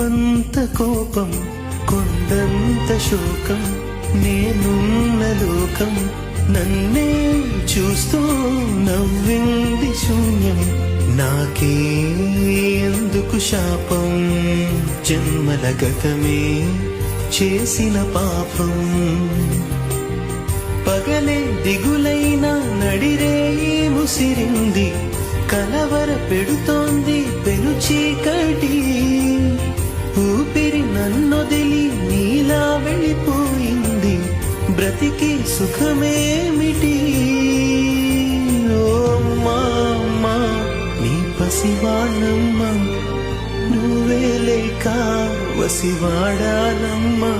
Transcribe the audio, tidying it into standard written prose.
కొండంత కోపం కొండంత శోకం నేనున్న లోకం నన్నే చూస్తూ నవ్వింది శూన్యం నాకే ఎందుకు శాపం జన్మల గతమే చేసిన పాపం పగలే దిగులైన నడిరేయి ముసిరింది కలవర పెడుతోంది పెను చీకటి ఊపిరి నన్నొదిలి నీలా వెళ్ళిపోయింది బ్రతికి సుఖమేమిటి ఓ అమ్మా నీ పసివాణమ్మ నువ్వే లేక వసివాడానమ్మా